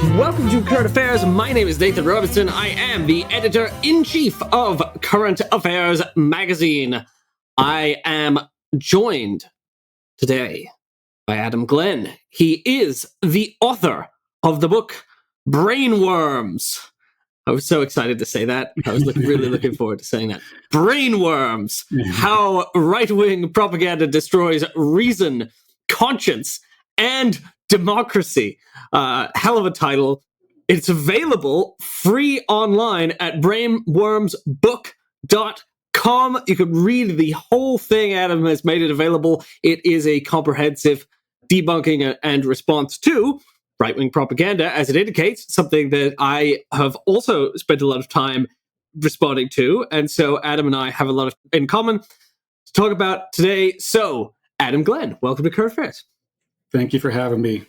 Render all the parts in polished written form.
Welcome to Current Affairs. My name is Nathan Robinson. I am the editor-in-chief of Current Affairs magazine. I am joined today by Adam Glenn. He is the author of the book Brainworms. I was so excited to say that. I was really looking forward to saying that. Brainworms, how right-wing propaganda destroys reason, conscience, and democracy. Hell of a title. It's available free online at brainwormsbook.com. You can read the whole thing. Adam has made it available. It is a comprehensive debunking and response to right-wing propaganda, as it indicates, something that I have also spent a lot of time responding to. And so Adam and I have a lot in common to talk about today. So, Adam Glenn, welcome to Current Affairs. Thank you for having me.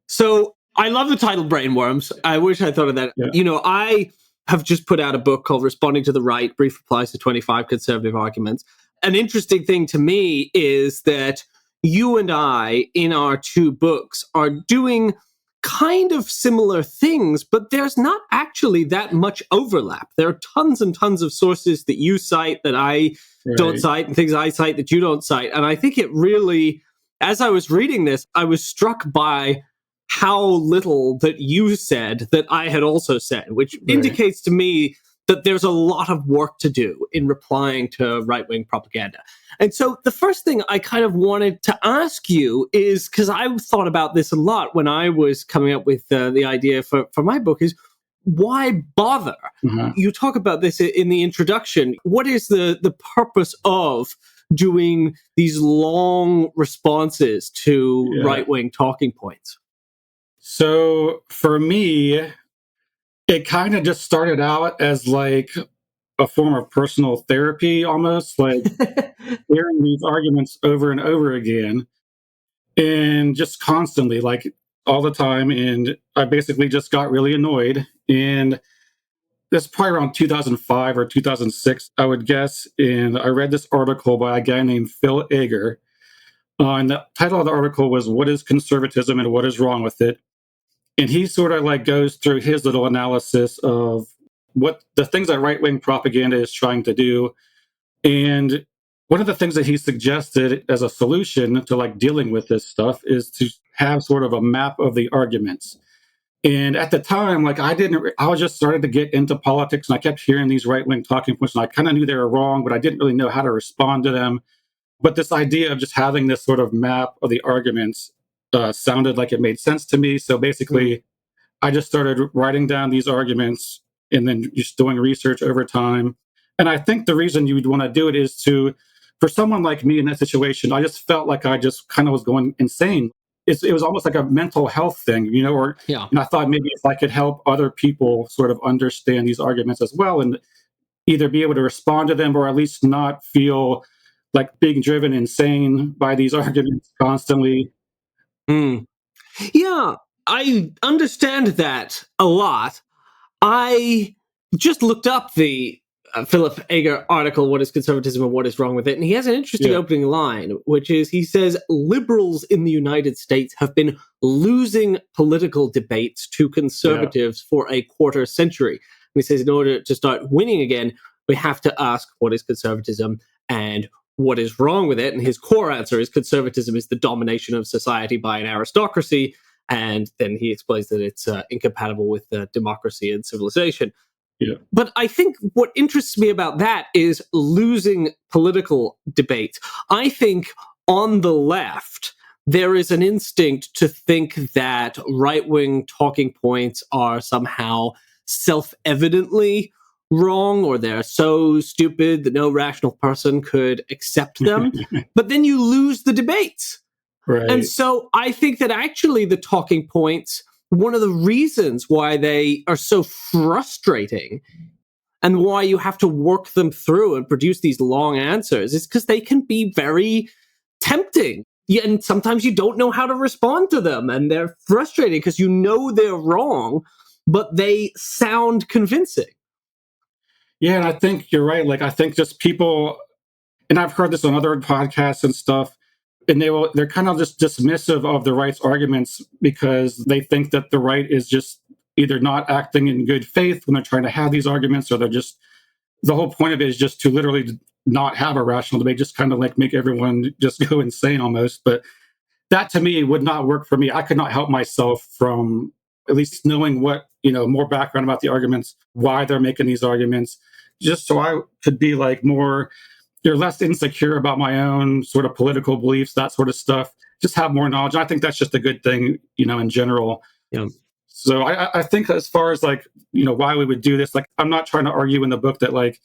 So, I love the title Brainworms. I wish I thought of that. Yeah. You know, I have just put out a book called Responding to the Right, Brief Replies to 25 Conservative Arguments. An interesting thing to me is that you and I, in our two books, are doing kind of similar things, but there's not actually that much overlap. There are tons and tons of sources that you cite that I don't cite, and things I cite that you don't cite. And I think it really, as I was reading this, I was struck by how little that you said that I had also said, which indicates to me that there's a lot of work to do in replying to right-wing propaganda. And so the first thing I kind of wanted to ask you is, because I thought about this a lot when I was coming up with the idea for my book, is why bother? Mm-hmm. You talk about this in the introduction. What is the purpose of doing these long responses to right-wing talking points? So for me, it kind of just started out as like a form of personal therapy, almost like hearing these arguments over and over again and just constantly, like all the time. And I basically just got really annoyed. And this probably around 2005 or 2006, I would guess. And I read this article by a guy named Phil Ager. And the title of the article was "What is Conservatism and What is Wrong with It?" And he sort of like goes through his little analysis of what the things that right-wing propaganda is trying to do. And one of the things that he suggested as a solution to like dealing with this stuff is to have sort of a map of the arguments. And at the time, like I was just started to get into politics, and I kept hearing these right-wing talking points, and I kind of knew they were wrong, but I didn't really know how to respond to them. But this idea of just having this sort of map of the arguments sounded like it made sense to me. So basically, I just started writing down these arguments and then just doing research over time. And I think the reason you would want to do it is for someone like me in that situation, I just felt like I just kind of was going insane. It was almost like a mental health thing, you know, and I thought maybe if I could help other people sort of understand these arguments as well and either be able to respond to them or at least not feel like being driven insane by these arguments constantly. Yeah, I understand that a lot. I just looked up the Philip Ager article, What is Conservatism and What is Wrong with It? And he has an interesting opening line, which is, he says, liberals in the United States have been losing political debates to conservatives for a quarter century. And he says, in order to start winning again, we have to ask, what is conservatism and what is wrong with it? And his core answer is conservatism is the domination of society by an aristocracy. And then he explains that it's incompatible with democracy and civilization. Yeah. But I think what interests me about that is losing political debates. I think on the left, there is an instinct to think that right-wing talking points are somehow self-evidently wrong, or they're so stupid that no rational person could accept them. But then you lose the debates. Right. And so I think that actually the talking points, one of the reasons why they are so frustrating and why you have to work them through and produce these long answers is because they can be very tempting. And sometimes you don't know how to respond to them, and they're frustrating because you know they're wrong, but they sound convincing. Yeah, and I think you're right. Like, I think just people, and I've heard this on other podcasts and stuff, and they're kind of just dismissive of the right's arguments because they think that the right is just either not acting in good faith when they're trying to have these arguments, or they're just, the whole point of it is just to literally not have a rational debate, just kind of like make everyone just go insane almost. But that to me would not work for me. I could not help myself from at least knowing what, more background about the arguments, why they're making these arguments, just so I could be like more, you're less insecure about my own sort of political beliefs, that sort of stuff. Just have more knowledge. I think that's just a good thing, in general. Yeah. So I think as far as like, why we would do this, like, I'm not trying to argue in the book that like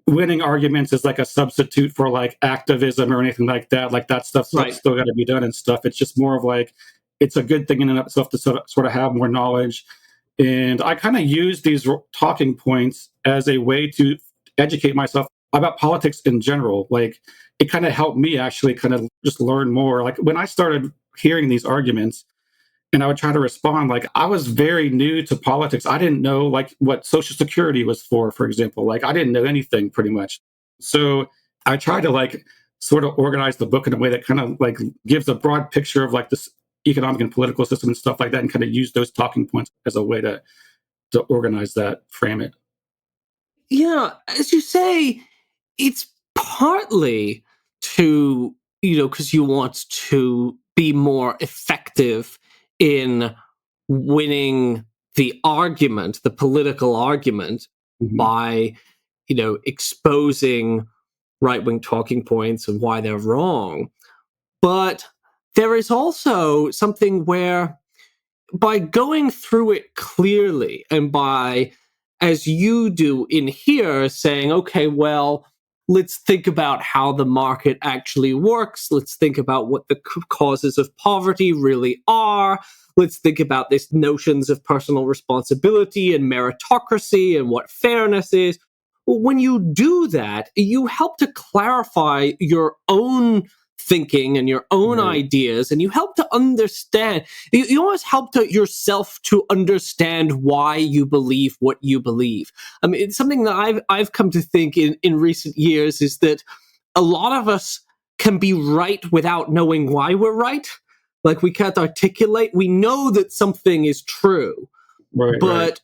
winning arguments is like a substitute for like activism or anything like that. Like that stuff's still got to be done and stuff. It's just more of like, it's a good thing in and of itself to sort of have more knowledge. And I kind of use these talking points as a way to educate myself about politics in general. Like it kind of helped me actually kind of just learn more. Like when I started hearing these arguments and I would try to respond, like I was very new to politics. I didn't know like what Social Security was for example. Like I didn't know anything pretty much. So I tried to like sort of organize the book in a way that kind of like gives a broad picture of like this economic and political system and stuff like that, and kind of use those talking points as a way to organize that, frame it. Yeah, as you say, it's partly to, because you want to be more effective in winning the argument, the political argument, by, exposing right-wing talking points and why they're wrong. But there is also something where by going through it clearly and by, as you do in here, saying, okay, well, let's think about how the market actually works. Let's think about what the causes of poverty really are. Let's think about these notions of personal responsibility and meritocracy and what fairness is. When you do that, you help to clarify your own thinking and your own ideas, and you help to understand, you almost help to yourself to understand why you believe what you believe. I mean, it's something that I've come to think in recent years is that a lot of us can be right without knowing why we're right. Like we can't articulate, we know that something is true, but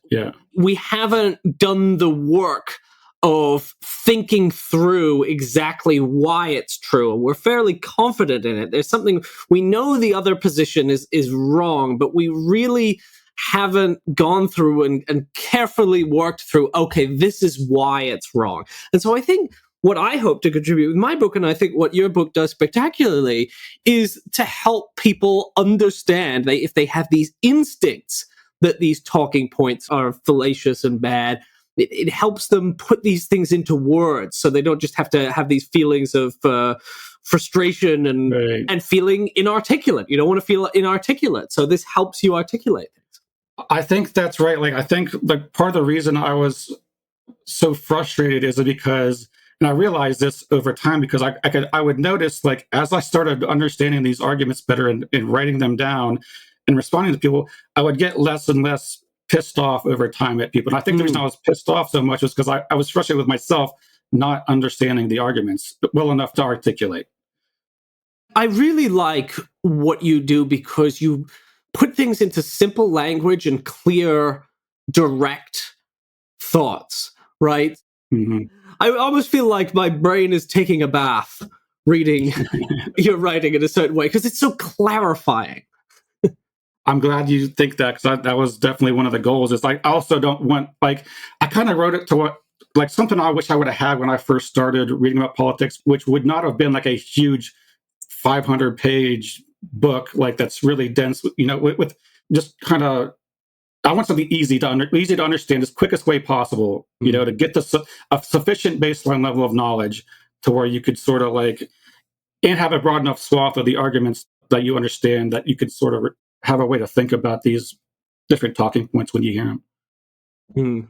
we haven't done the work of thinking through exactly why it's true. We're fairly confident in it. There's something, we know the other position is wrong, but we really haven't gone through and carefully worked through, okay, this is why it's wrong. And so I think what I hope to contribute with my book, and I think what your book does spectacularly, is to help people understand that if they have these instincts that these talking points are fallacious and bad, it helps them put these things into words so they don't just have to have these feelings of frustration and feeling inarticulate. You don't want to feel inarticulate. So this helps you articulate things. I think that's right. Like, I think like part of the reason I was so frustrated is because, and I realized this over time, because I would notice, like, as I started understanding these arguments better and writing them down and responding to people, I would get less and less pissed off over time at people. And I think the reason I was pissed off so much was because I was frustrated with myself not understanding the arguments well enough to articulate. I really like what you do because you put things into simple language and clear, direct thoughts, right? I almost feel like my brain is taking a bath reading your writing in a certain way because it's so clarifying. I'm glad you think that, because that was definitely one of the goals. Is like, I also don't want, like, I kind of wrote it to what, like, something I wish I would have had when I first started reading about politics, which would not have been like a huge 500-page book, like that's really dense, with just kind of, I want something easy to understand, as quickest way possible, to get a sufficient baseline level of knowledge to where you could sort of like, and have a broad enough swath of the arguments that you understand, that you could sort of have a way to think about these different talking points when you hear them.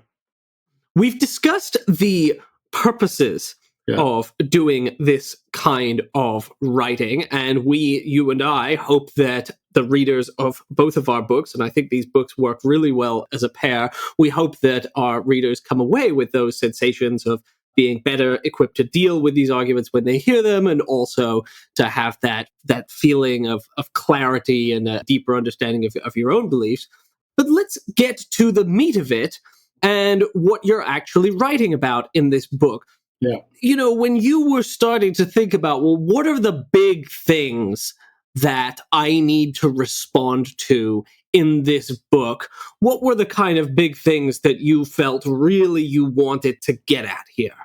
We've discussed the purposes of doing this kind of writing, and you and I, hope that the readers of both of our books, and I think these books work really well as a pair, we hope that our readers come away with those sensations of being better equipped to deal with these arguments when they hear them, and also to have that feeling of clarity and a deeper understanding of your own beliefs. But let's get to the meat of it and what you're actually writing about in this book. Yeah. When you were starting to think about, well, what are the big things that I need to respond to in this book? What were the kind of big things that you felt really you wanted to get at here?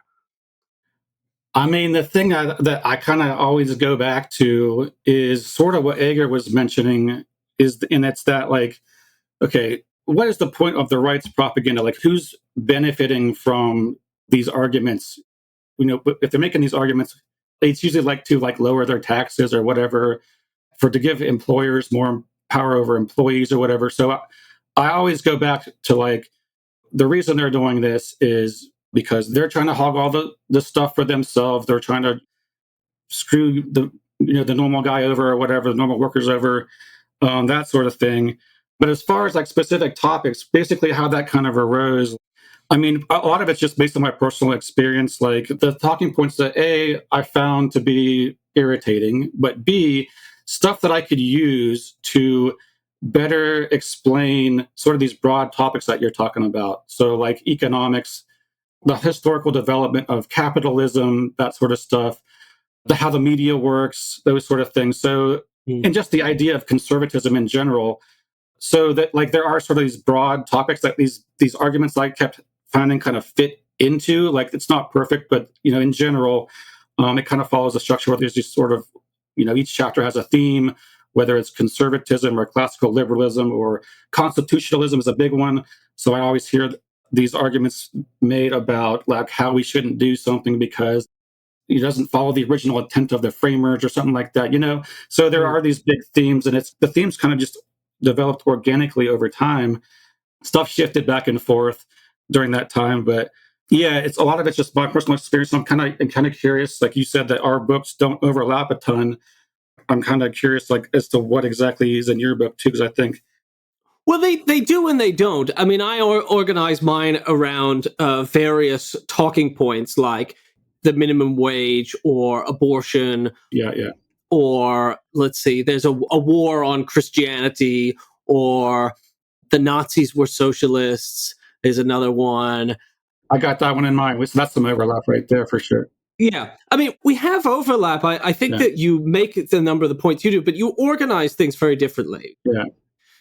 I mean, the thing that I kind of always go back to is sort of what Ager was mentioning, and it's that, like, okay, what is the point of the right's propaganda? Like, who's benefiting from these arguments? If they're making these arguments, it's usually to lower their taxes or whatever, to give employers more power over employees or whatever. So I always go back to, like, the reason they're doing this is because they're trying to hog all the stuff for themselves. They're trying to screw the normal guy over or whatever, the normal workers over, that sort of thing. But as far as like specific topics, basically how that kind of arose, I mean, a lot of it's just based on my personal experience. Like, the talking points that I found to be irritating, but B, stuff that I could use to better explain sort of these broad topics that you're talking about. So, like, economics, the historical development of capitalism, that sort of stuff, how the media works, those sort of things. So, and just the idea of conservatism in general. So that, like, there are sort of these broad topics that these arguments I kept finding kind of fit into. Like, it's not perfect, but in general, it kind of follows a structure where there's these sort of, each chapter has a theme, whether it's conservatism or classical liberalism or constitutionalism is a big one. So I always hear these arguments made about, like, how we shouldn't do something because it doesn't follow the original intent of the framers or something like that. So there are these big themes, and the themes kind of just developed organically over time. Stuff shifted back and forth during that time, but yeah, it's a lot of it's just my personal experience. I'm kind of curious, like you said, that our books don't overlap a ton. I'm kind of curious, like, as to what exactly is in your book too, because I think. Well, they do and they don't. I mean, I organize mine around various talking points like the minimum wage or abortion. Yeah. Or, let's see, there's a war on Christianity, or the Nazis were socialists. There's another one. I got that one in mind. So that's some overlap right there for sure. Yeah. I mean, we have overlap. I think that you make the number of the points you do, but you organize things very differently. Yeah.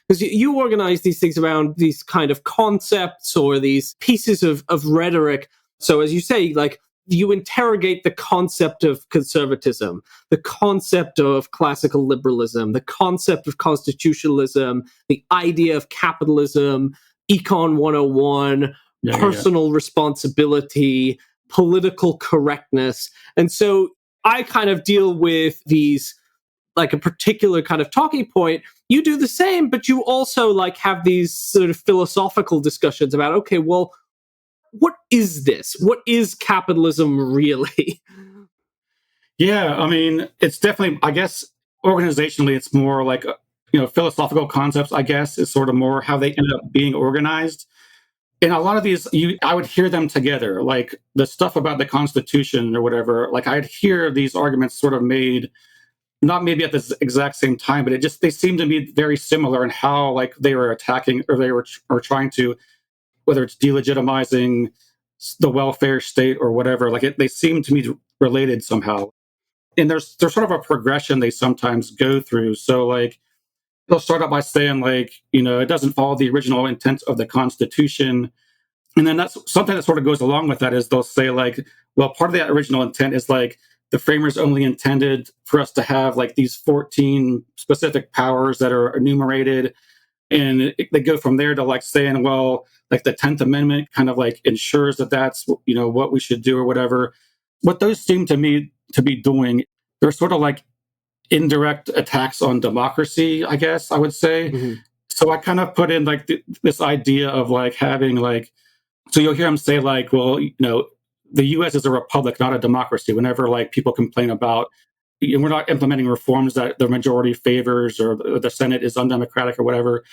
Because you organize these things around these kind of concepts or these pieces of rhetoric. So, as you say, like, you interrogate the concept of conservatism, the concept of classical liberalism, the concept of constitutionalism, the idea of capitalism, Econ 101, personal responsibility, political correctness. And so I kind of deal with these, like, a particular kind of talking point. You do the same, but you also, like, have these sort of philosophical discussions about, okay, well, what is this? What is capitalism really? Yeah, I mean, it's definitely, I guess, organizationally, it's more like, philosophical concepts, I guess, is sort of more how they end up being organized. And a lot of these, I would hear them together, like the stuff about the Constitution or whatever. Like, I'd hear these arguments sort of made, not maybe at the exact same time, but they seem to be very similar in how, like, they were attacking, or they were or trying to, whether it's delegitimizing the welfare state or whatever. Like, they seem to me related somehow. And there's sort of a progression they sometimes go through. So, like, they'll start out by saying, like, it doesn't follow the original intent of the Constitution. And then that's something that sort of goes along with that, is they'll say, like, well, part of that original intent is, like, the framers only intended for us to have, like, these 14 specific powers that are enumerated. And they go from there to, like, saying, well, like, the 10th Amendment kind of, like, ensures that that's, what we should do or whatever. What those seem to me to be doing, they're sort of like indirect attacks on democracy, I guess I would say. Mm-hmm. So I kind of put in, like, this idea of, like, having, like, so you'll hear them say, like, well, the U.S. is a republic, not a democracy. Whenever, like, people complain about, we're not implementing reforms that the majority favors, or the Senate is undemocratic or whatever.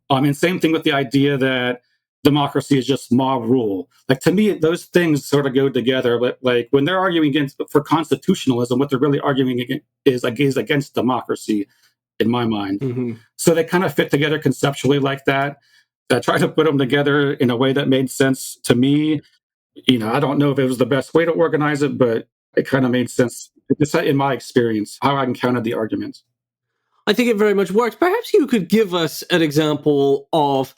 And same thing with the idea that democracy is just mob rule. Like, to me, those things sort of go together. But like when they're arguing for constitutionalism, what they're really arguing is against democracy, in my mind. Mm-hmm. So they kind of fit together conceptually like that. I tried to put them together in a way that made sense to me. I don't know if it was the best way to organize it, but it kind of made sense, just in my experience, how I encountered the arguments. I think it very much works. Perhaps you could give us an example of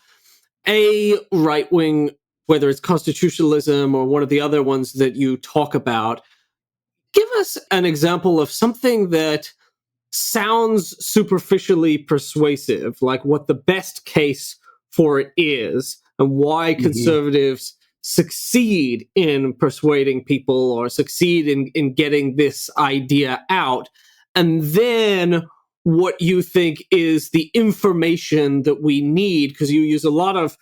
a right-wing, whether it's constitutionalism or one of the other ones that you talk about. Give us an example of something that sounds superficially persuasive, like what the best case for it is, and why conservatives succeed in persuading people or succeed in getting this idea out, and then what you think is the information that we need, because you use a lot of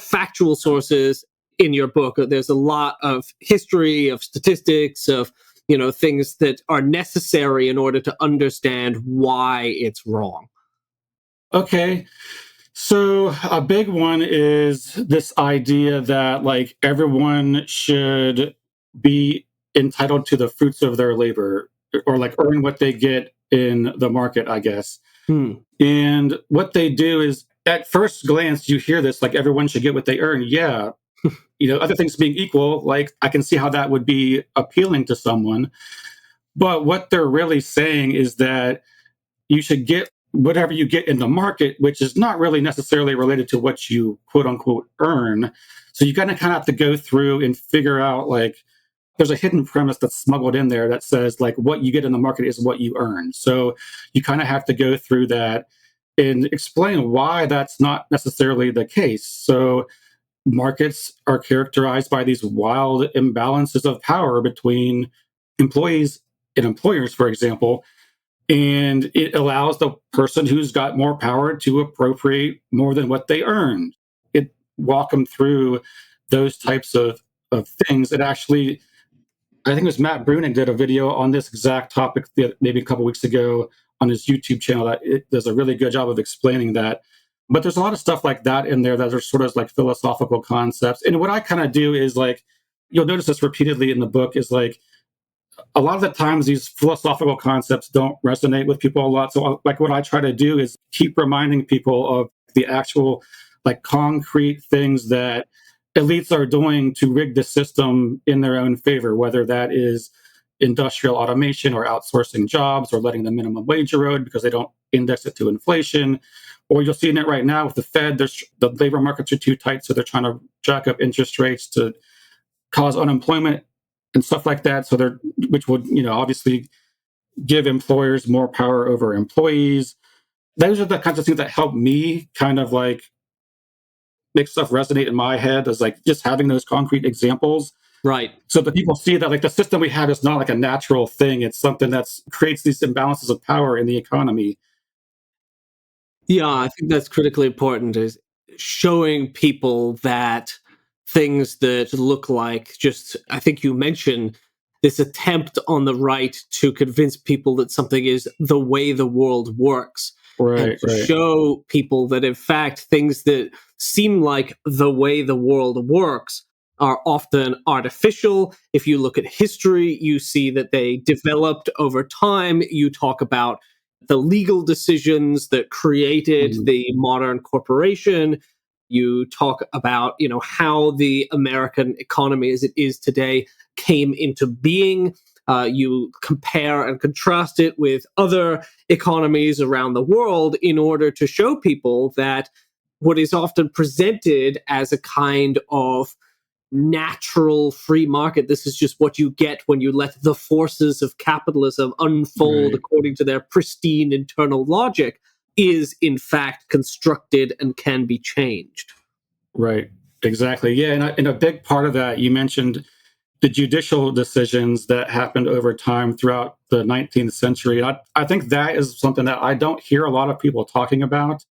factual sources in your book. There's a lot of history, of statistics, of things that are necessary in order to understand why it's wrong. Okay. So a big one is this idea that like everyone should be entitled to the fruits of their labor, or like earn what they get in the market, I guess. And what they do is, at first glance, you hear this, like everyone should get what they earn. Yeah. Other things being equal, like I can see how that would be appealing to someone. But what they're really saying is that you should get whatever you get in the market, which is not really necessarily related to what you quote unquote earn. So you kind of have to go through and figure out, like, there's a hidden premise that's smuggled in there that says like what you get in the market is what you earn. So you kind of have to go through that and explain why that's not necessarily the case. So markets are characterized by these wild imbalances of power between employees and employers, for example. And it allows the person who's got more power to appropriate more than what they earn. It walk them through those types of things. It actually, I think it was Matt Bruning did a video on this exact topic maybe a couple weeks ago on his YouTube channel. That it does a really good job of explaining that. But there's a lot of stuff like that in there that are sort of like philosophical concepts. And what I kind of do is, like, you'll notice this repeatedly in the book, is like a lot of the times these philosophical concepts don't resonate with people a lot. So like what I try to do is keep reminding people of the actual like concrete things that elites are doing to rig the system in their own favor, whether that is industrial automation or outsourcing jobs or letting the minimum wage erode because they don't index it to inflation. Or you'll see in it right now with the Fed, the labor markets are too tight, so they're trying to jack up interest rates to cause unemployment and stuff like that. So which would, obviously give employers more power over employees. Those are the kinds of things that help me kind of like make stuff resonate in my head, as like just having those concrete examples. Right. So that people see that like the system we have is not like a natural thing. It's something that creates these imbalances of power in the economy. Yeah, I think that's critically important, is showing people that things that look like just, I think you mentioned this attempt on the right to convince people that something is the way the world works. Right, And to show people that, in fact, things that seem like the way the world works are often artificial. If you look at history, you see that they developed over time. You talk about the legal decisions that created the modern corporation. You talk about, how the American economy as it is today came into being. You compare and contrast it with other economies around the world in order to show people that what is often presented as a kind of natural free market, this is just what you get when you let the forces of capitalism unfold according to their pristine internal logic, is in fact constructed and can be changed. Right. Exactly. Yeah. And a big part of that, you mentioned the judicial decisions that happened over time throughout the 19th century. I think that is something that I don't hear a lot of people talking about.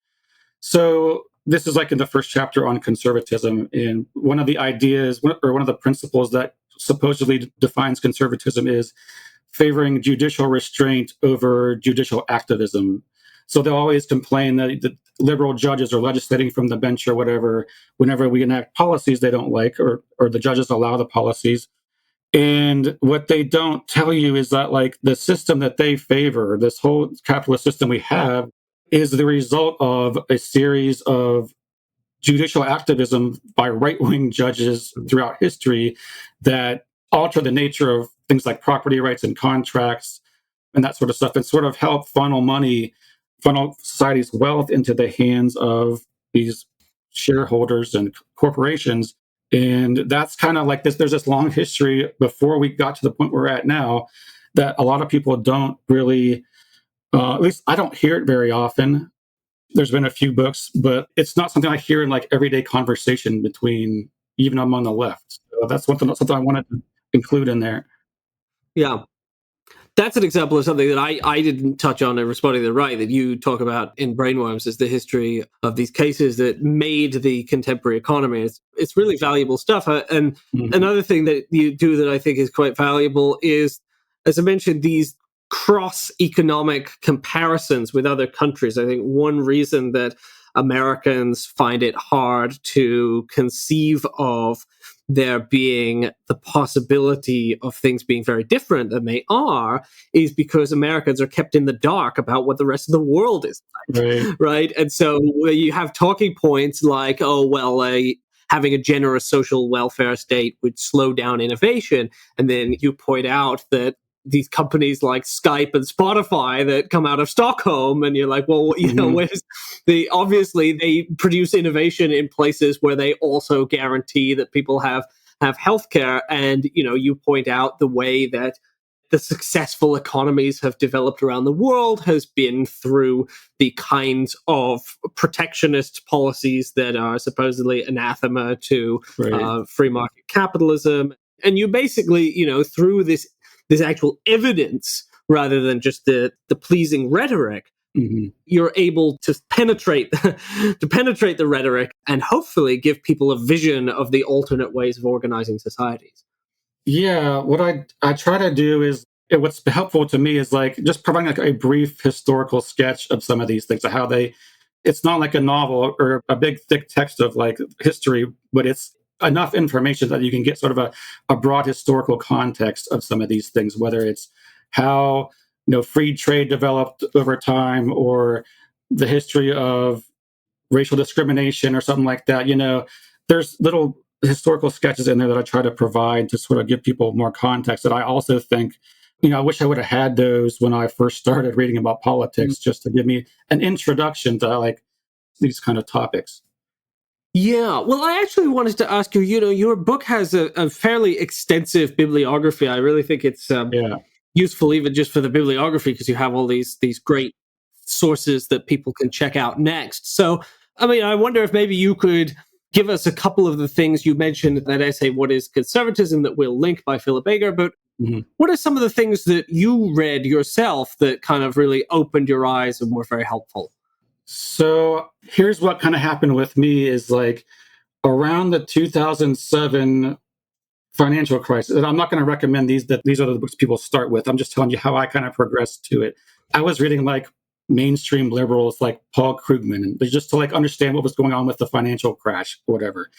So this is like in the first chapter on conservatism. And one of the ideas, or one of the principles that supposedly defines conservatism, is favoring judicial restraint over judicial activism. So they'll always complain that liberal judges are legislating from the bench or whatever, whenever we enact policies they don't like, or the judges allow the policies. And what they don't tell you is that, like, the system that they favor, this whole capitalist system we have, is the result of a series of judicial activism by right-wing judges throughout history that alter the nature of things like property rights and contracts and that sort of stuff, and sort of help funnel society's wealth into the hands of these shareholders and corporations. And that's kind of like this. There's this long history before we got to the point we're at now that a lot of people don't really, at least I don't hear it very often. There's been a few books, but it's not something I hear in like everyday conversation between, even among the left. So that's something I wanted to include in there. Yeah. That's an example of something that I didn't touch on in responding to the right that you talk about in Brainworms, is the history of these cases that made the contemporary economy. It's really valuable stuff. And another thing that you do that I think is quite valuable is, as I mentioned, these cross-economic comparisons with other countries. I think one reason that Americans find it hard to conceive of there being the possibility of things being very different than they are is because Americans are kept in the dark about what the rest of the world is like, right? And so you have talking points like, oh, well, having a generous social welfare state would slow down innovation. And then you point out that these companies like Skype and Spotify that come out of Stockholm, and you're like, well, you know, obviously they produce innovation in places where they also guarantee that people have healthcare. And, you know, you point out the way that the successful economies have developed around the world has been through the kinds of protectionist policies that are supposedly anathema to free market capitalism. And you basically, you know, through this actual evidence rather than just the pleasing rhetoric, you're able to penetrate the rhetoric and hopefully give people a vision of the alternate ways of organizing societies. Yeah, what I try to do is, what's helpful to me is like just providing like a brief historical sketch of some of these things, of how it's not like a novel or a big thick text of like history, but it's enough information that you can get sort of a broad historical context of some of these things, whether it's how, you know, free trade developed over time, or the history of racial discrimination or something like that. You know, there's little historical sketches in there that I try to provide to sort of give people more context, that I also think, you know, I wish I would have had those when I first started reading about politics, just to give me an introduction to like these kind of topics. Yeah, well, I actually wanted to ask you, you know, your book has a fairly extensive bibliography. I really think it's useful even just for the bibliography, because you have all these great sources that people can check out next. So, I mean, I wonder if maybe you could give us a couple of the things you mentioned in that essay, What is Conservatism, that we'll link by Philip Ager, but what are some of the things that you read yourself that kind of really opened your eyes and were very helpful? So here's what kind of happened with me is like around the 2007 financial crisis. And I'm not going to recommend these are the books people start with. I'm just telling you how I kind of progressed to it. I was reading like mainstream liberals like Paul Krugman, and just to like understand what was going on with the financial crash or whatever.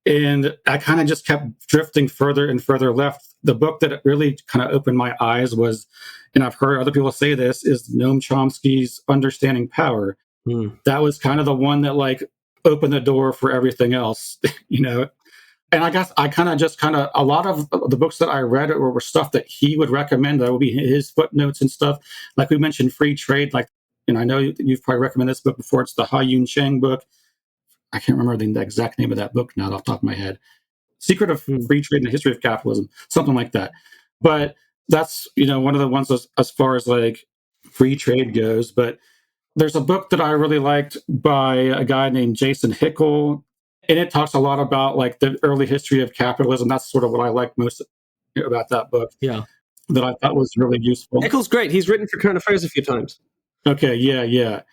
And I kind of just kept drifting further and further left. The book that really kind of opened my eyes was, and I've heard other people say this, is Noam Chomsky's Understanding Power. That was kind of the one that like opened the door for everything else, you know. And I guess I kind of a lot of the books that I read were stuff that he would recommend. That would be his footnotes and stuff. Like we mentioned Free Trade, like, and I know you've probably recommended this book before. It's the Ha-Yun Chang book. I can't remember the exact name of that book now off the top of my head. Secret of Free Trade and the History of Capitalism, something like that. But that's, you know, one of the ones as far as like free trade goes. But there's a book that I really liked by a guy named Jason Hickel, and it talks a lot about like the early history of capitalism. That's sort of what I like most about that book. Yeah, that I thought was really useful. Hickel's great. He's written for Current Affairs a few times. Okay, yeah.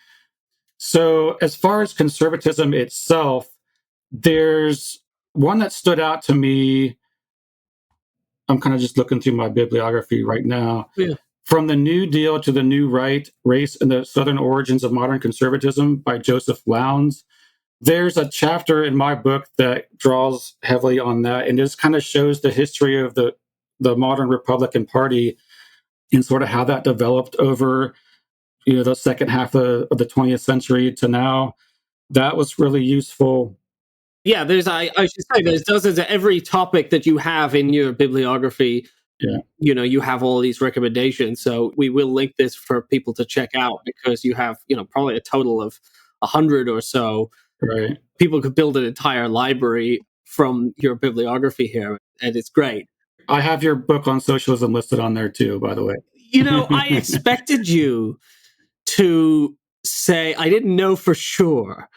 So as far as conservatism itself, there's one that stood out to me. I'm kind of just looking through my bibliography right now. Yeah. From the New Deal to the New Right, Race and the Southern Origins of Modern Conservatism by Joseph Lowndes. There's a chapter in my book that draws heavily on that, and just kind of shows the history of the modern Republican Party and sort of how that developed over the second half of the 20th century to now. That was really useful. Yeah, I should say there's dozens of every topic that you have in your bibliography. Yeah. You have all these recommendations. So we will link this for people to check out, because you have, probably a total of 100 or so. Right. People could build an entire library from your bibliography here, and it's great. I have your book on socialism listed on there too, by the way. I expected you to say, I didn't know for sure,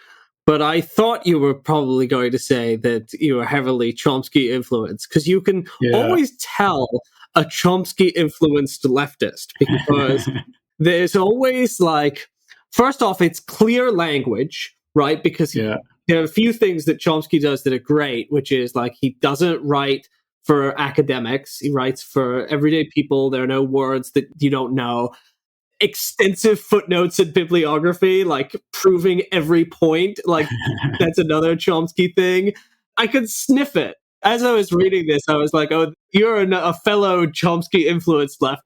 but I thought you were probably going to say that you were heavily Chomsky influenced, because you can always tell a Chomsky influenced leftist, because there's always first off, it's clear language, right? Because there are a few things that Chomsky does that are great, which is he doesn't write for academics. He writes for everyday people. There are no words that you don't know. Extensive footnotes and bibliography, proving every point. That's another Chomsky thing. I could sniff it. As I was reading this, I was like, oh, you're a fellow Chomsky influenced leftist.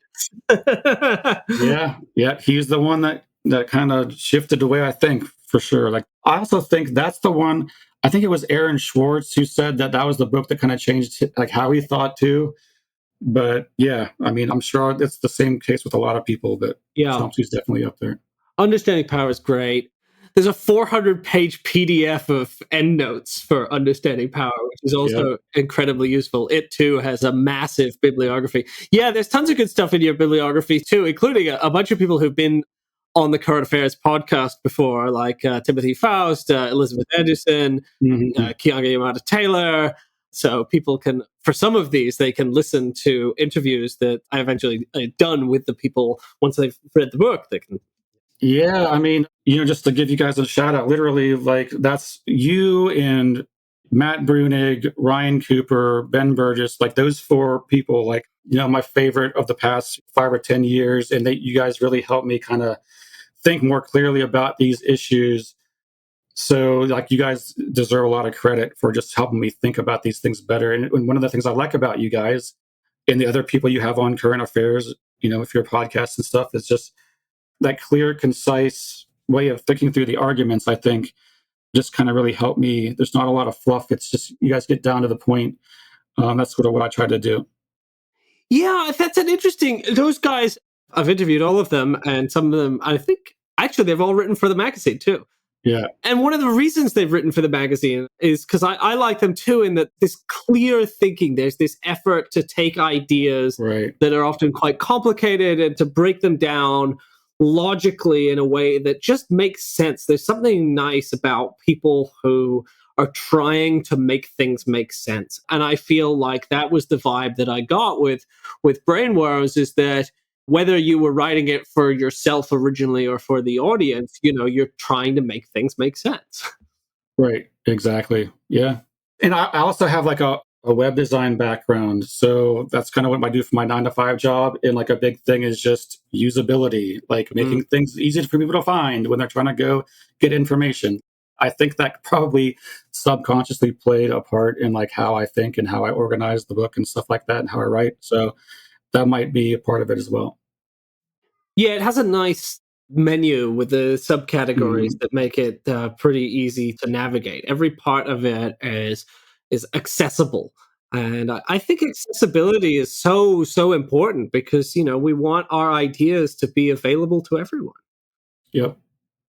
Yeah. He's the one that kind of shifted the way I think, for sure. I also think that's the one, I think it was Aaron Schwartz who said that was the book that kind of changed how he thought too. But yeah, I mean, I'm sure it's the same case with a lot of people, but Chomsky's definitely up there. Understanding Power is great. There's a 400-page PDF of endnotes for Understanding Power, which is also incredibly useful. It, too, has a massive bibliography. Yeah, there's tons of good stuff in your bibliography, too, including a bunch of people who've been on the Current Affairs podcast before, like Timothy Faust, Elizabeth Anderson, Keeanga Yamada-Taylor. So people can, for some of these, they can listen to interviews that I eventually done with the people once they've read the book. They can. Yeah, I mean, just to give you guys a shout out, literally, that's you and Matt Brunig, Ryan Cooper, Ben Burgess, those four people, my favorite of the past 5 or 10 years. And you guys really helped me kind of think more clearly about these issues. So you guys deserve a lot of credit for just helping me think about these things better. And one of the things I like about you guys and the other people you have on Current Affairs, with your podcasts and stuff, is just that clear, concise way of thinking through the arguments. I think just kind of really helped me. There's not a lot of fluff. It's just you guys get down to the point. That's sort of what I try to do. Yeah, that's an interesting. Those guys, I've interviewed all of them, and some of them, I think, actually, they've all written for the magazine too. Yeah. And one of the reasons they've written for the magazine is because I like them too, in that this clear thinking, there's this effort to take ideas that are often quite complicated and to break them down logically in a way that just makes sense. There's something nice about people who are trying to make things make sense. And I feel like that was the vibe that I got with Brainworms, is that whether you were writing it for yourself originally or for the audience, you're trying to make things make sense. Right. Exactly. Yeah. And I also have a web design background. So that's kind of what I do for my 9-to-5 job. And a big thing is just usability, making things easy for people to find when they're trying to go get information. I think that probably subconsciously played a part in how I think and how I organize the book and stuff like that, and how I write. So that might be a part of it as well. Yeah, it has a nice menu with the subcategories that make it pretty easy to navigate. Every part of it is accessible. And I think accessibility is so important, because, we want our ideas to be available to everyone. Yep,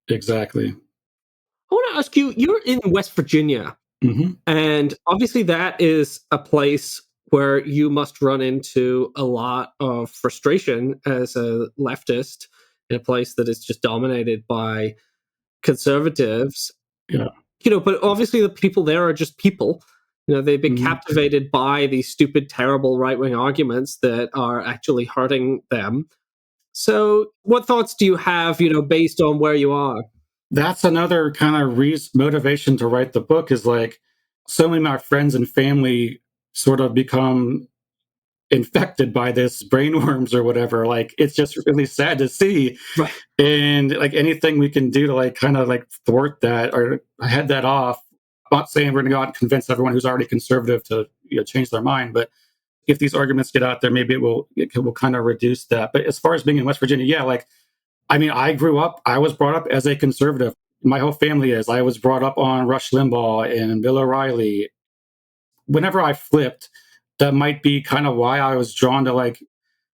exactly. I want to ask you, you're in West Virginia, and obviously that is a place where you must run into a lot of frustration as a leftist in a place that is just dominated by conservatives. Yeah. But obviously the people there are just people. They've been captivated by these stupid, terrible right-wing arguments that are actually hurting them. So what thoughts do you have, based on where you are? That's another kind of motivation to write the book, is so many of my friends and family sort of become infected by this brainworms or whatever. Like, it's just really sad to see. Right. And like anything we can do to like kind of like thwart that or head that off. I'm not saying we're going to go out and convince everyone who's already conservative to change their mind, but if these arguments get out there, maybe it will kind of reduce that. But as far as being in West Virginia, yeah, like I mean, I was brought up as a conservative. My whole family is. I was brought up on Rush Limbaugh and Bill O'Reilly. Whenever I flipped, that might be kind of why I was drawn to like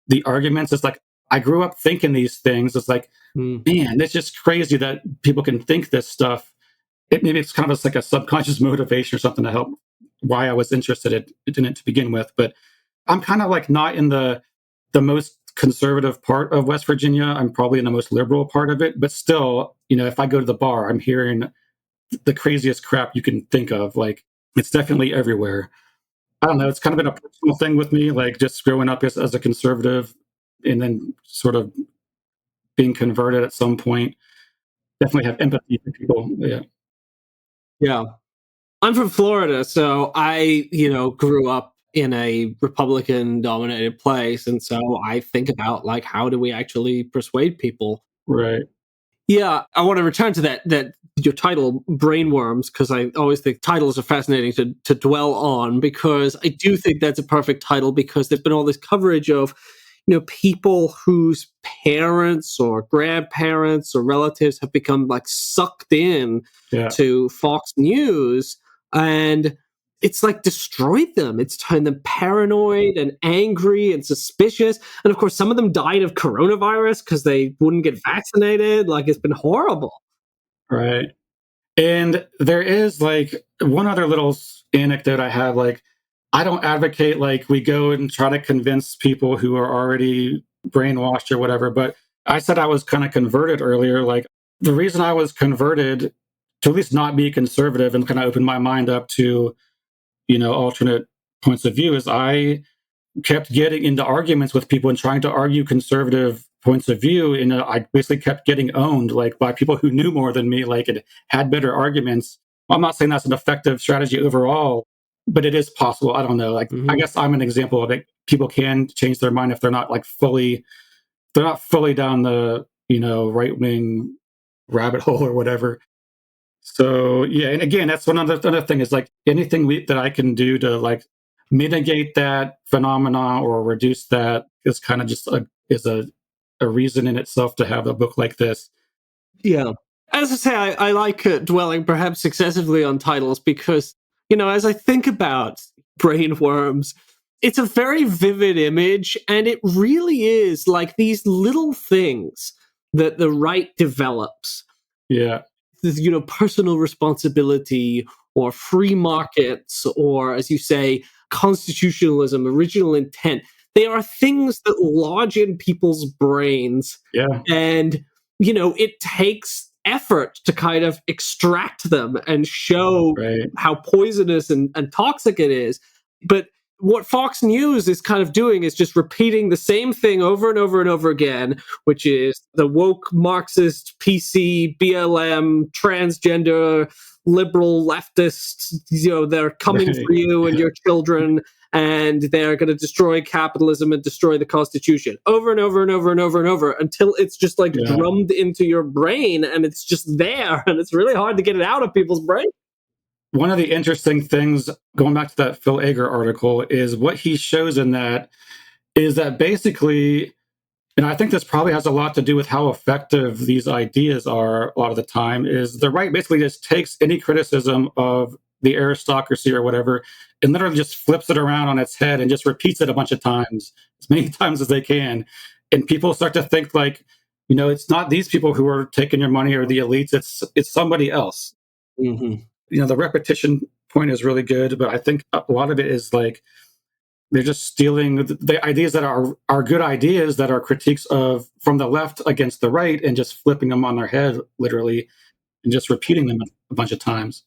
the arguments. It's like I grew up thinking these things. It's like, man, it's just crazy that people can think this stuff. Maybe it's kind of like a subconscious motivation or something to help why I was interested in it to begin with. But I'm kind of like not in the most conservative part of West Virginia. I'm probably in the most liberal part of it. But still, if I go to the bar, I'm hearing the craziest crap you can think of. Like, it's definitely everywhere. I don't know. It's kind of been a personal thing with me, like just growing up as a conservative and then sort of being converted at some point. Definitely have empathy for people. Yeah. Yeah. I'm from Florida, so I, grew up in a Republican dominated place. And so I think about like, how do we actually persuade people? Right. Yeah, I want to return to that your title, brainworms, because I always think titles are fascinating to dwell on, because I do think that's a perfect title, because there's been all this coverage of people whose parents or grandparents or relatives have become like sucked in to Fox News, and it's like destroyed them. It's turned them paranoid and angry and suspicious. And of course, some of them died of coronavirus because they wouldn't get vaccinated. Like, it's been horrible. Right. And there is like one other little anecdote I have. Like, I don't advocate like we go and try to convince people who are already brainwashed or whatever. But I said I was kind of converted earlier. Like, the reason I was converted to at least not be conservative and kind of open my mind up to alternate points of view is I kept getting into arguments with people and trying to argue conservative points of view. And I basically kept getting owned like by people who knew more than me, like it had better arguments. I'm not saying that's an effective strategy overall, but it is possible. I don't know. Like, I guess I'm an example of it. People can change their mind if they're not fully down the, right wing rabbit hole or whatever. So yeah, and again, that's another thing is like anything that I can do to like mitigate that phenomena or reduce that is kind of just a reason in itself to have a book like this. Yeah, as I say, I like dwelling perhaps excessively on titles because as I think about brainworms, it's a very vivid image, and it really is like these little things that the right develops. Yeah. Personal responsibility or free markets or, as you say, constitutionalism, original intent. They are things that lodge in people's brains. Yeah. And, it takes effort to kind of extract them and show how poisonous and toxic it is. But what Fox News is kind of doing is just repeating the same thing over and over and over again, which is the woke Marxist, PC, BLM, transgender, liberal leftists, they're coming for you and your children, and they're going to destroy capitalism and destroy the Constitution over and over and over and over and over until it's just like drummed into your brain, and it's just there, and it's really hard to get it out of people's brain. One of the interesting things, going back to that Phil Ager article, is what he shows in that is that basically, and I think this probably has a lot to do with how effective these ideas are a lot of the time, is the right basically just takes any criticism of the aristocracy or whatever and literally just flips it around on its head and just repeats it a bunch of times, as many times as they can. And people start to think like, it's not these people who are taking your money or the elites, it's somebody else. Mm-hmm. The repetition point is really good, but I think a lot of it is like they're just stealing the ideas that are good ideas that are critiques of from the left against the right and just flipping them on their head literally and just repeating them a bunch of times.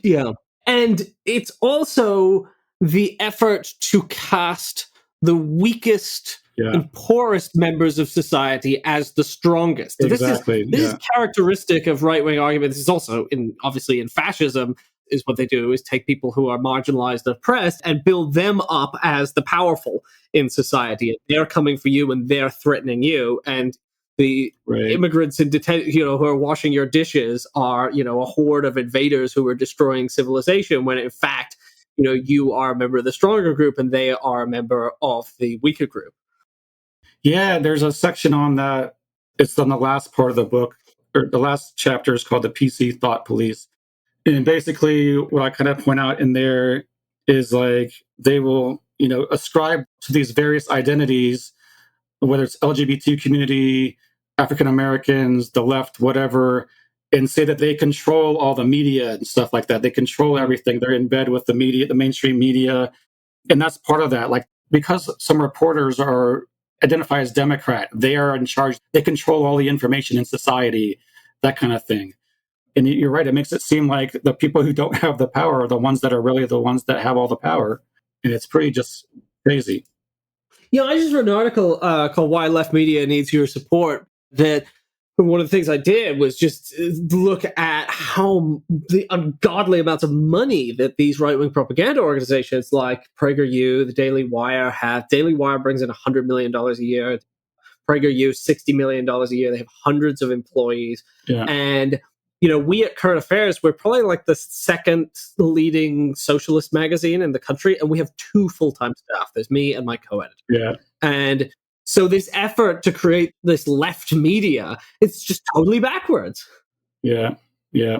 Yeah. And it's also the effort to cast the weakest and poorest members of society as the strongest. Exactly. This is characteristic of right-wing arguments. It's also obviously in fascism. is what they do, is take people who are marginalized and oppressed and build them up as the powerful in society. They're coming for you and they're threatening you. And the immigrants in detention, who are washing your dishes are, a horde of invaders who are destroying civilization, when in fact, you are a member of the stronger group and they are a member of the weaker group. Yeah, there's a section on that. It's on the last part of the book, or the last chapter is called the PC Thought Police. And basically, what I kind of point out in there is like they will, ascribe to these various identities, whether it's LGBT community, African Americans, the left, whatever, and say that they control all the media and stuff like that. They control everything. They're in bed with the media, the mainstream media. And that's part of that. Like, because some reporters are identify as Democrat, they are in charge. They control all the information in society, that kind of thing. And you're right. It makes it seem like the people who don't have the power are the ones that are really the ones that have all the power. And it's pretty just crazy. I just read an article called Why Left Media Needs Your Support, that one of the things I did was just look at how the ungodly amounts of money that these right-wing propaganda organizations like PragerU, the Daily Wire have. Daily Wire brings in $100 million a year. PragerU, $60 million a year. They have hundreds of employees. Yeah. And, we at Current Affairs, we're probably like the second leading socialist magazine in the country, and we have 2 full-time staff. There's me and my co-editor. Yeah. And so this effort to create this left media, it's just totally backwards. Yeah. Yeah.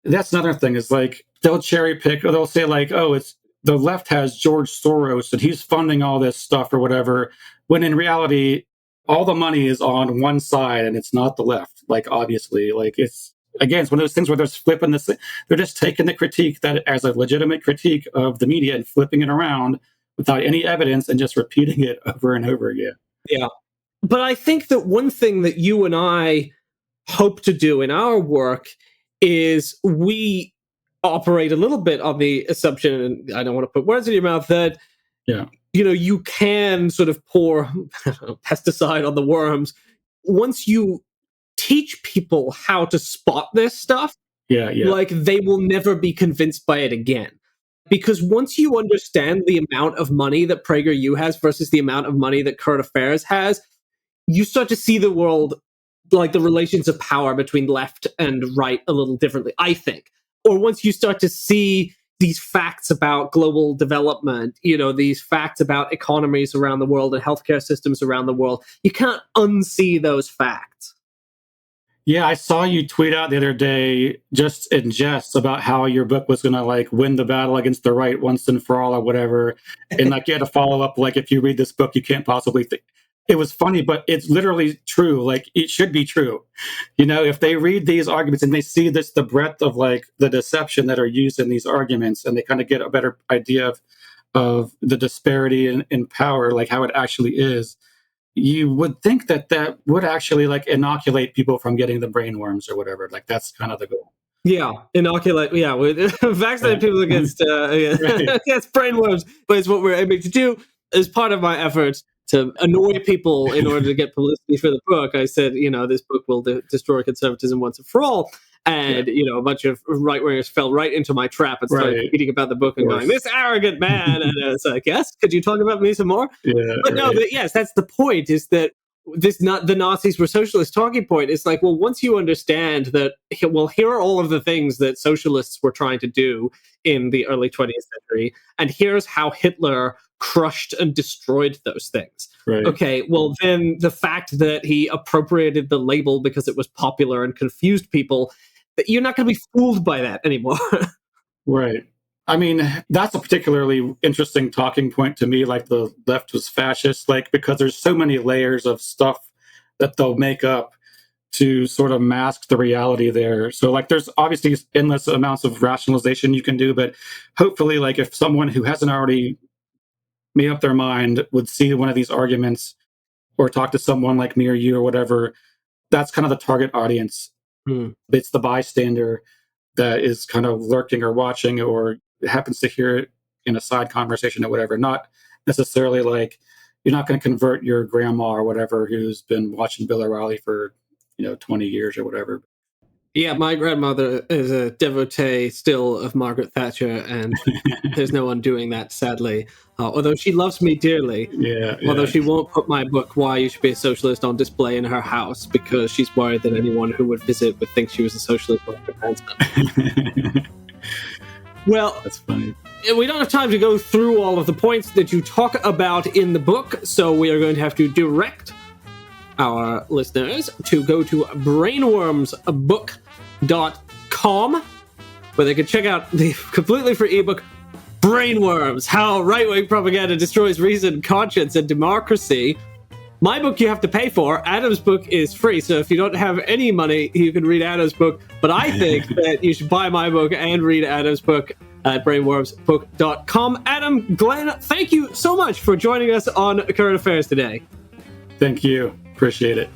That's another thing, is like they'll cherry pick, or they'll say like, oh, it's the left has George Soros and he's funding all this stuff or whatever, when in reality, all the money is on one side and it's not the left. Like, obviously, like it's one of those things where they're flipping this. They're just taking the critique that as a legitimate critique of the media and flipping it around without any evidence and just repeating it over and over again. Yeah. But I think that one thing that you and I hope to do in our work is we operate a little bit on the assumption, and I don't want to put words in your mouth, that you can sort of pour pesticide on the worms once you teach people how to spot this stuff. Like, they will never be convinced by it again. Because once you understand the amount of money that PragerU has versus the amount of money that Current Affairs has, you start to see the world, like the relations of power between left and right, a little differently, I think. Or once you start to see these facts about global development, these facts about economies around the world and healthcare systems around the world, you can't unsee those facts. Yeah, I saw you tweet out the other day, just in jest, about how your book was going to like win the battle against the right once and for all, or whatever. And like you had to follow up, like, if you read this book, you can't possibly think. It was funny, but it's literally true. Like, it should be true. If they read these arguments and they see this, the breadth of like the deception that are used in these arguments, and they kind of get a better idea of the disparity in power, like how it actually is, you would think that that would actually like inoculate people from getting the brainworms or whatever. Like, that's kind of the goal. Yeah, inoculate. Yeah, vaccinate people against against brainworms. But it's what we're aiming to do as part of my efforts to annoy people in order to get publicity for the book. I said, this book will destroy conservatism once and for all. And, a bunch of right-wingers fell right into my trap and started tweeting about the book and going, this arrogant man. And it's like, yes, could you talk about me some more? But no, but yes, that's the point, is that the Nazis were socialist talking point. It's like, well, once you understand that, well, here are all of the things that socialists were trying to do in the early 20th century, and here's how Hitler crushed and destroyed those things. Okay, well, then the fact that he appropriated the label because it was popular and confused people, that you're not going to be fooled by that anymore. Right. I mean, that's a particularly interesting talking point to me, like the left was fascist, like, because there's so many layers of stuff that they'll make up to sort of mask the reality there. So like, there's obviously endless amounts of rationalization you can do, but hopefully, like, if someone who hasn't already made up their mind would see one of these arguments or talk to someone like me or you or whatever, that's kind of the target audience. It's the bystander that is kind of lurking or watching or happens to hear it in a side conversation or whatever. Not necessarily like, you're not going to convert your grandma or whatever who's been watching Bill O'Reilly for 20 years or whatever. Yeah, my grandmother is a devotee still of Margaret Thatcher, and there's no undoing that, sadly. Although she loves me dearly. Although she won't put my book, Why You Should Be a Socialist, on display in her house because she's worried that anyone who would visit would think she was a socialist or a transfer. Well, that's funny. We don't have time to go through all of the points that you talk about in the book, so we are going to have to direct our listeners to go to brainwormsbook.com, where they can check out the completely free ebook Brainworms: How Right-Wing Propaganda Destroys Reason, Conscience, and Democracy. My book you have to pay for. Adam's book is free, so if you don't have any money, you can read Adam's book. But I think that you should buy my book and read Adam's book at brainwormsbook.com. Adam, Glenn, thank you so much for joining us on Current Affairs today. Thank you. Appreciate it.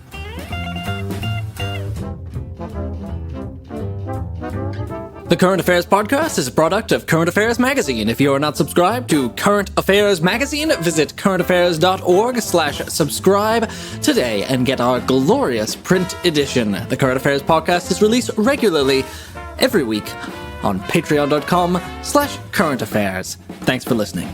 The Current Affairs Podcast is a product of Current Affairs Magazine. If you are not subscribed to Current Affairs Magazine, visit currentaffairs.org/subscribe today and get our glorious print edition. The Current Affairs Podcast is released regularly every week on patreon.com/currentaffairs. Thanks for listening.